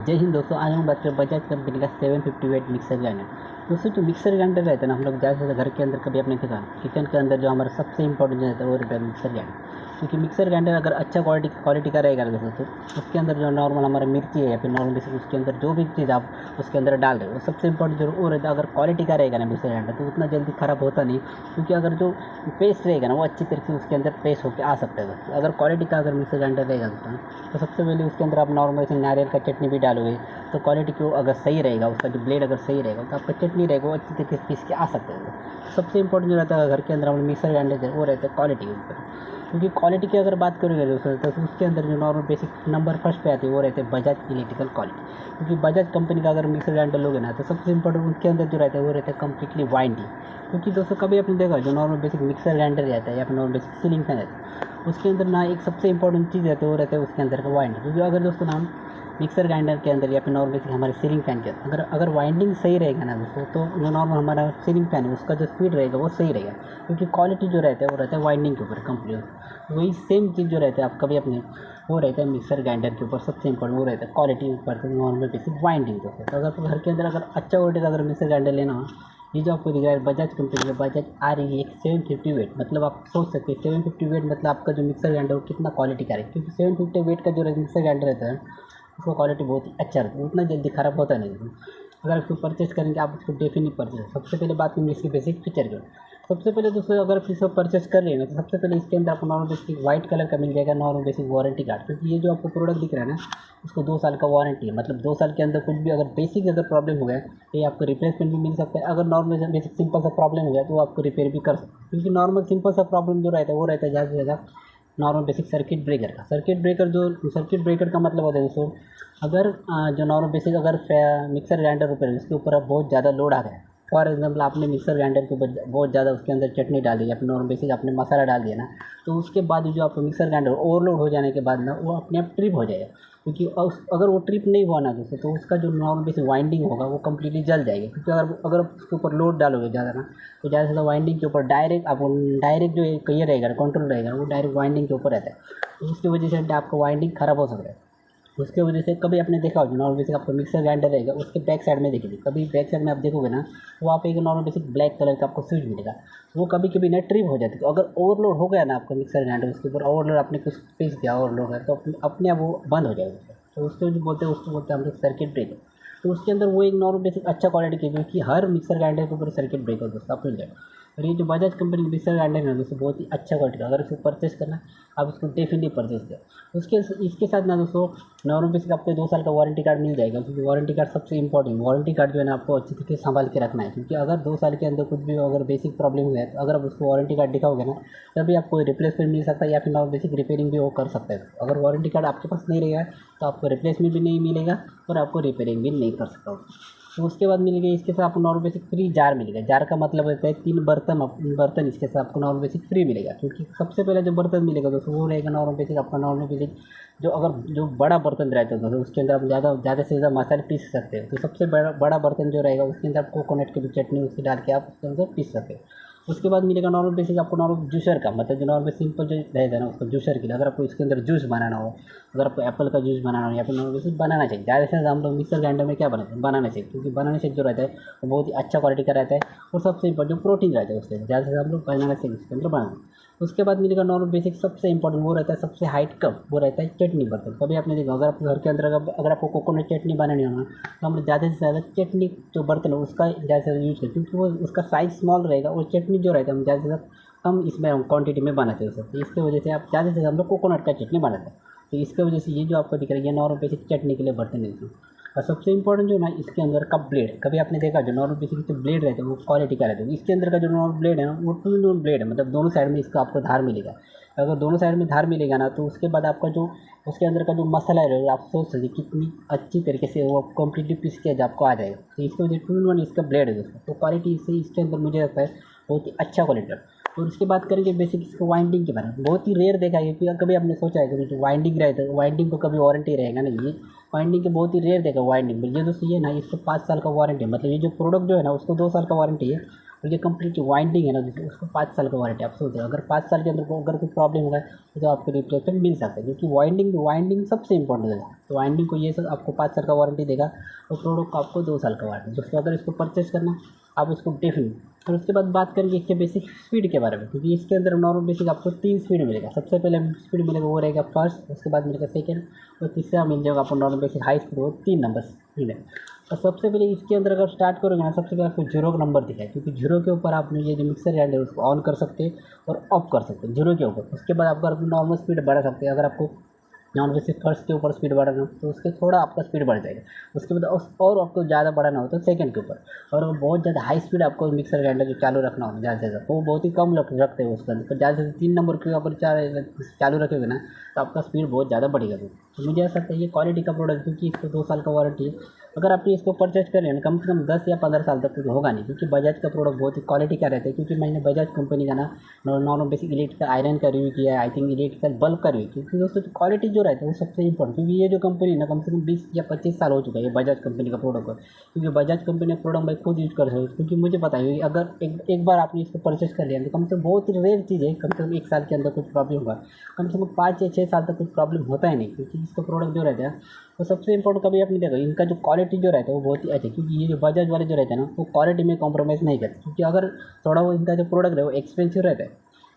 जय हिंद दोस्तों, आज हम बात करें बजाज कंपनी का 750 वेट मिक्सर ग्राइंडर। दोस्तों जो मिक्सर ग्राइंडर रहता है ना, हम लोग ज़्यादा से ज़्यादा घर के अंदर कभी अपने किचन के अंदर जो हमारा सबसे इंपॉर्टेंट रहता है वो रहता है मिक्सर ग्राइंडर। क्योंकि मिक्सर ग्राइंडर अगर अच्छा क्वालिटी का रहेगा ना दोस्तों, तो उसके अंदर जो नॉर्मल हमारा मिर्ची है या फिर नॉर्मल उसके अंदर जो भी चीज़ आप उसके अंदर डाल रहे हो, वो सबसे इंपॉर्टेंट जो वो रहता है। अगर क्वालिटी का रहेगा ना मिक्सर ग्राइंडर, तो उतना जल्दी ख़राब होता नहीं। क्योंकि अगर जो पेस्ट रहेगा ना, वो अच्छी तरीके से उसके अंदर पेस्ट होकर आ सकता है दोस्तों। अगर क्वालिटी का अगर मिक्सर ग्राइंडर रहेगा दोस्तों, तो सबसे पहले उसके अंदर आप नॉर्मल से नारियल का चटनी भी डालोगे, तो क्वालिटी को अगर सही रहेगा, उसका जो ब्लेड अगर सही रहेगा, तो आपका चटनी रहेगा वो अच्छी तरीके से पीस के आ सकता है। सबसे इंपॉर्टेंट जो रहता है घर के अंदर हम मिक्सर ग्राइंडर है, वो रहता है क्वालिटी के ऊपर। क्योंकि क्वालिटी की अगर बात करोगे दोस्तों, तो उसके अंदर जो नॉर्मल बेसिक नंबर फर्स्ट पे आती है वो रहते हैं बजाज इलेक्ट्रिकल क्वालिटी। क्योंकि बजाज कंपनी का अगर मिक्सर ग्राइंडर लोगे ना, तो सबसे इंपॉर्टेंट उनके अंदर जो रहता है वो रहता है कम्प्लीटली वाइंडिंग। क्योंकि दोस्तों कभी आपने देखा जो नॉर्मल बेसिक मिक्सर ग्राइंडर रहता है या फिर नॉर्मल बेसिक सीलिंग फैन रहता है, उसके अंदर ना एक सबसे इंपॉर्टेंट चीज़ रहता है वो रहता है उसके अंदर का वाइंडिंग। क्योंकि अगर दोस्तों ना हम मिक्सर ग्राइंडर के अंदर या फिर नॉर्मल बेसिक हमारे सीलिंग फैन के अंदर अगर वाइंडिंग सही रहेगा ना दोस्तों, तो जो नॉर्मल हमारा सीलिंग फैन है उसका जो स्पीड रहेगा वो सही रहेगा। क्योंकि क्वालिटी जो रहता है वो रहता है वाइंडिंग के ऊपर कंप्लीट। वही सेम चीज़ जो रहता है आप कभी अपने वो रहता है मिक्सर ग्राइंडर के ऊपर सबसे इंपॉर्टेंट वो रहता है क्वालिटी के ऊपर, तो नॉर्मल बेसिक वाइंडिंग के ऊपर। तो अगर घर के अंदर अगर अच्छा वोल्टेज अगर मिक्सर ग्राइंडर लेना हो, ये जो आपको दिख रहा है बजाज कंपनी का बजाज RE 750 वेट, मतलब आप सोच सकते हैं 750 वेट मतलब आपका जो मिक्सर ग्राइंडर वो कितना क्वालिटी का है। क्योंकि 750 वेट का जो मिक्सर ग्राइंडर रहता है उसका क्वालिटी बहुत ही अच्छा रहता है, उतना जल्दी ख़राब होता नहीं है। अगर इसको परचेस करेंगे आप उसको डेफिनेटली परचेस। सबसे पहले बात करेंगे इसके बेसिक फीचर की। सबसे पहले दोस्तों अगर आप इसको परचेस कर रहे हैं ना, तो सबसे पहले इसके अंदर आपको नॉर्मल बेसिक वाइट कलर का मिल जाएगा नॉर्मल बेसिक वारंटी कार्ड। क्योंकि ये जो आपको प्रोडक्ट दिख रहा है ना, उसको 2 साल का वारंटी है। मतलब 2 साल के अंदर कुछ भी अगर बेसिक अगर प्रॉब्लम हो गया तो ये आपको रिप्लेसमेंट भी मिल सकता है। अगर नॉर्मल बेसिक सिंपल सा प्रॉब्लम हो गया तो वो आपको रिपेयर भी कर सकते हैं। क्योंकि नॉर्मल सिंपल सा प्रॉब्लम जो रहता है वो रहता है ज़्यादा से ज़्यादा नॉर्मल बेसिक सर्किट ब्रेकर का। सर्किट ब्रेकर का मतलब होता है दोस्तों, अगर जो नॉर्मल बेसिक अगर मिक्सर ग्राइंडर ऊपर उसके ऊपर अब बहुत ज़्यादा लोड आ गया। फॉर एग्जाम्पल आपने मिक्सर ग्राइंडर के ऊपर बहुत ज़्यादा उसके अंदर चटनी डाल दी या फिर नॉर्मल बेसिक आपने मसाला डाल दिया ना, तो उसके बाद जो आपका मिक्सर ग्राइंडर ओवरलोड हो जाने के बाद ना वो अपने आप ट्रिप हो जाएगा। क्योंकि अगर वो ट्रिप नहीं हुआ ना दोस्तों, तो उसका जो नॉर्मल बेसिक वाइंडिंग होगा वो कम्प्लीटली जल जाएगी। क्योंकि अगर उसके ऊपर लोड डालोगे ज़्यादा ना, तो ज़्यादा से ज़्यादा वाइंडिंग के ऊपर डायरेक्ट जो ये रहेगा कंट्रोल रहेगा वो डायरेक्ट वाइंडिंग के ऊपर रहता है। तो उसकी वजह से आपका वाइंडिंग ख़राब हो सकता है। उसके वजह से कभी आपने देखा होगा नॉर्मल बेसिक आपका मिक्सर ग्राइंडर रहेगा उसके बैक साइड में देखिए, कभी बैक साइड में आप देखोगे ना, तो वहाँ पे एक नॉर्मल बेसिक ब्लैक कलर का आपको स्विच मिलेगा। वो कभी कभी ना ट्रिप हो जाती है। तो अगर ओवरलोड हो गया ना आपका मिक्सर ग्राइंडर, उसके ऊपर ओवरलोड आपने कुछ पीस दिया ओवरलोड है, तो अपने आप वो बंद हो जाएगा। तो उसको जो बोलते हैं उसको बोलते हैं हम लोग सर्किट ब्रेकर। तो उसके अंदर वो एक नॉर्मल बेसिक अच्छा क्वालिटी की, क्योंकि हर मिक्सर ग्राइंडर के ऊपर सर्किट ब्रेकर दोस्तों आप मिल जाएगा। और ये जो बजाज कंपनी की मिक्सर ग्राइंडर है दोस्तों बहुत ही अच्छा क्वालिटी का, अगर इसको परचेस करना आप उसको डेफिनेटली परचेस करें। इसके साथ ना दोस्तों नॉर्मल बेसिक आपको 2 साल का वारंटी कार्ड मिल जाएगा। क्योंकि वारंटी कार्ड सबसे इंपॉर्टेंट, वारंटी कार्ड जो है ना आपको अच्छी तरीके से संभाल के रखना है। क्योंकि अगर 2 साल के अंदर कुछ भी अगर बेसिक प्रॉब्लम हुआ है, तो अगर आप उसको वारंटी कार्ड दिखाओगे ना, तभी आपको रिप्लेसमेंट मिल सकता है या फिर नॉर्मल बेसिक रिपेयरिंग भी वो कर सकता है। अगर वारंटी कार्ड आपके पास नहीं रहेगा तो आपको रिप्लेसमेंट भी नहीं मिलेगा और आपको रिपेयरिंग भी नहीं कर सकता। तो उसके बाद मिलेगा इसके साथ आपको नॉर्मल बेसिक फ्री जार मिलेगा। जार का मतलब होता है 3 बर्तन इसके साथ आपको नॉर्मल बेसिक फ्री मिलेगा। क्योंकि सबसे पहले जो बर्तन मिलेगा दोस्तों वो रहेगा नॉर्मल बेसिक आपका नॉर्मल बेसिक जो बड़ा बर्तन रहता है दोस्तों, उसके अंदर आप ज़्यादा से ज़्यादा मसाले पीस सकते हो। तो सबसे बड़ा बर्तन जो रहेगा उसके अंदर आप कोकोनट की भी चटनी उसकी डाल के आप उसके अंदर पीस सकते हो। उसके बाद मिलेगा नॉर्मल बेसिक आपको नॉर्मल जूसर का, मतलब जो नॉर्मल सिंपल जो रहेगा ना उसको जूसर के लिए, अगर आपको इसके अंदर जूस बनाना हो, अगर आपको एप्पल का जूस बनाना हो या फिर नॉर्मल बेसिक बनाना चाहिए। ज़्यादा से ज़्यादा हम लोग मिक्सर ग्राइंडर में क्या बनाते हैं, बनाना चाहिए। क्योंकि बनाना शेक जो रहता है वो बहुत ही अच्छा क्वालिटी का रहता है और सबसे इंपॉर्टेंट जो प्रोटीन रहता है उससे ज़्यादा से ज़्यादा हम लोग बनाना शेक उसके अंदर बनाते हैं। उसके बाद मिलेगा नॉर्मल बेसिक सबसे इंपॉर्टेंट वो रहता है सबसे हाइट कप, वो रहता है चटनी बर्तन। कभी आपने देखा अगर आपके घर के अंदर अगर आपको कोकोनट चटनी बनानी हो ना, तो हम लोग ज़्यादा से ज़्यादा चटनी जो बर्तन है उसका ज़्यादा से ज़्यादा यूज़ करें। क्योंकि वो उसका साइज़ स्मॉल रहेगा और चटनी जो रहता है हम ज़्यादा से ज़्यादा कम इसमें हम क्वांटिटी में बनाते हैं उसको। तो इसकी वजह से आप ज़्यादा से ज़्यादा हम लोग कोकोनट का चटनी बनाते हैं। तो इसकी वजह से ये जो आपको दिख रहा है ये नॉर्मल बेसिक चटनी के लिए बर्तन है। और सबसे इंपॉर्टेंट जो ना इसके अंदर का ब्लेड, कभी आपने देखा जो नॉर्मल बेसिक जो ब्लेड रहते हैं वो क्वालिटी का रहता है। इसके अंदर का जो नॉर्मल ब्लेड है ना वो 2 in 1 ब्लेड है, मतलब दोनों साइड में इसका आपको धार मिलेगा। अगर दोनों साइड में धार मिलेगा ना, तो उसके बाद आपका जो उसके अंदर का जो मसाला है आप सोच सकते कितनी अच्छी तरीके से वो कम्प्लीटली पीस के आपको आ जाएगा। तो इसकी वजह 2 in 1 इसका ब्लेड है दोस्तों। तो क्वालिटी इससे इसके अंदर मुझे लगता है बहुत ही अच्छा क्वालिटी है। और उसके बात करेंगे बेसिक इसको वाइंडिंग के बारे में, बहुत ही रेयर देखा है। क्योंकि कभी आपने सोचा है कि जो वाइंडिंग रहता है वाइंडिंग को कभी वारंटी रहेगा नहीं, ये वाइंडिंग के बहुत ही रेयर देगा वाइंडिंग। ये दोस्तों ये ना इसको 5 साल का वारंटी है, मतलब ये जो प्रोडक्ट जो है ना उसको 2 साल का वारंटी है, और ये कंप्लीट वाइंडिंग है ना दोस्तों उसको 5 साल का वारंटी। आप सोचो अगर 5 साल के अंदर अगर कोई प्रॉब्लम होगा तो आपको रिप्लेसमेंट मिल सकता है, क्योंकि वाइंडिंग सबसे इंपॉर्टेंट है। तो वाइंडिंग को ये सब आपको 5 साल का वारंटी देगा, और प्रोडक्ट को आपको 2 साल का वारंटी। दोस्तों अगर इसको परचेस करना आप इसको डेफिनेट। फिर उसके बाद बात करेंगे इसके बेसिक स्पीड के बारे में, क्योंकि इसके अंदर नॉर्मल बेसिक आपको 3 स्पीड मिलेगा। सबसे पहले स्पीड मिलेगा वो रहेगा फर्स्ट, उसके बाद मिलेगा सेकंड, और तीसरा मिल जाएगा आपको नॉर्मल बेसिक हाई स्पीड, वो 3 नंबर स्पीड है। और सबसे पहले इसके अंदर अगर स्टार्ट करोगे ना, सबसे पहले आपको 0 का नंबर दिखाए, क्योंकि 0 के ऊपर आपने ये जो मिक्सर ग्राइंडर है उसको ऑन कर सकते हैं और ऑफ कर सकते हैं 0 के ऊपर। उसके बाद आपको अपनी नॉर्मल स्पीड बढ़ा सकते हैं। अगर आपको नॉन बेसिक फर्स्ट के ऊपर स्पीड बढ़ाना हो तो उसके थोड़ा आपका स्पीड बढ़ जाएगा। उसके बाद और आपको ज़्यादा बढ़ाना हो तो सेकंड के ऊपर। और बहुत ज़्यादा हाई स्पीड आपको मिक्सर ग्राइंडर जो चालू रखना हो ज़्यादा से ज़्यादा, वो बहुत ही कम लोग रखते हैं उसके अंदर, पर ज़्यादा से 3 नंबर के ऊपर चालू रखोगे ना तो आपका स्पीड बहुत ज़्यादा बढ़ेगा। तो मुझे ऐसा लगता है ये क्वालिटी का प्रोडक्ट, क्योंकि इसको 2 साल का वारंटी है। अगर आपने इसको परचेज कर लिया ना कम से कम 10 या 15 साल तक तो होगा नहीं, क्योंकि बजाज का प्रोडक्ट बहुत ही क्वालिटी का रहता है। क्योंकि मैंने बजाज कंपनी का ना नॉर्मल बेसिक इलेक्ट्रिकल आयरन का रिव्यू किया है, आई थिंक इलेक्ट्रिकल बल्ब का रिव्यू, क्योंकि दोस्तों क्वालिटी जो रहता है वो सबसे इंपॉर्टेंट। क्योंकि ये जो कंपनी है ना कम से कम 20 या 25 साल हो चुका है ये बजाज कंपनी का प्रोडक्ट है। क्योंकि बजाज कंपनी का प्रोडक्ट मैं खुद यूज़ कर सकता हूँ, क्योंकि मुझे पता है कि अगर एक बार आपने इसको परचेज कर लिया तो कम से कम बहुत ही रेयर चीज़ है, कम से कम 1 साल के अंदर कुछ प्रॉब्लम होगा, कम से कम 5 या 6 साल तक कुछ प्रॉब्लम होता है नहीं। क्योंकि इसका प्रोडक्ट जो रहता है तो सबसे इंपॉर्टेंट कभी आपने देखा इनका जो क्वालिटी जो रहता है वो बहुत ही अच्छा है। क्योंकि ये जो बजाज वाले जो रहते हैं ना वो क्वालिटी में कॉम्प्रोमाइज़ नहीं करते, क्योंकि अगर थोड़ा वो इनका जो प्रोडक्ट है वो एक्सपेंसिव रहता है,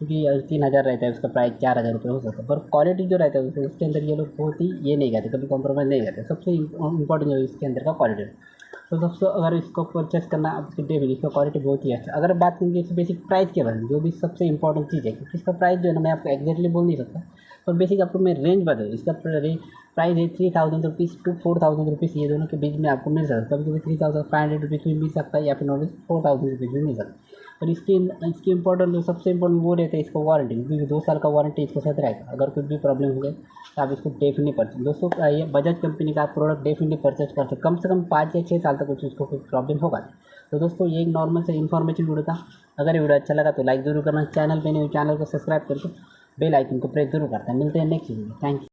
क्योंकि 3,000 रहता है उसका प्राइस 4,000 रुपये हो सकता है, पर क्वालिटी जो रहता है उसके अंदर ये लोग बहुत ही ये नहीं करते, कभी कॉम्प्रोमाइज़ नहीं करते। सबसे इंपॉर्टेंट जो इसके अंदर का क्वालिटी है। तो दोस्तों अगर इसको परचेस करना आप इसकी डेफिनेटली इसका क्वालिटी बहुत ही अच्छा। अगर बात करेंगे इस बेसिक प्राइस के बारे में, जो भी सबसे इंपॉर्टेंट चीज़ है, क्योंकि इसका प्राइस जो है ना मैं आपको एक्जैक्टली बोल नहीं सकता, पर बेसिक आपको मैं रेंज बता दूँ। इसका प्राइस है 3,000 रुपीज़ टू 4,000 रुपीज़, ये दोनों के बीच में आपको मिल सकता है। कभी कभी 3,500 रुपीज़ भी मिल सकता है, या फिर नॉर्मल 4,000 रुपीज़ भी मिल सकता है। और इसकी इंपॉर्टेंट जो सबसे इंपॉर्टेंट वो रहता है इसको वारंटी, क्योंकि 2 साल का वारंटी इसके साथ रहेगा। अगर कुछ भी प्रॉब्लम हो गया तो आप इसको डेफिनेटली परचेज। दोस्तों ये बजाज कंपनी का आप प्रोडक्ट डेफिनेटली परचेज कर सकते, कम से कम 5 या 6 साल तक कुछ उसको कोई प्रॉब्लम होगा। तो दोस्तों ये एक नॉर्मल से इन्फॉर्मेशन वीडियो था। अगर ये वीडियो अच्छा लगा तो लाइक जरूर करना, चैनल पे नहीं चैनल को सब्सक्राइब करके बेल आइकन को प्रेस जरूर करता है। मिलते हैं नेक्स्ट वीडियो में, थैंक यू।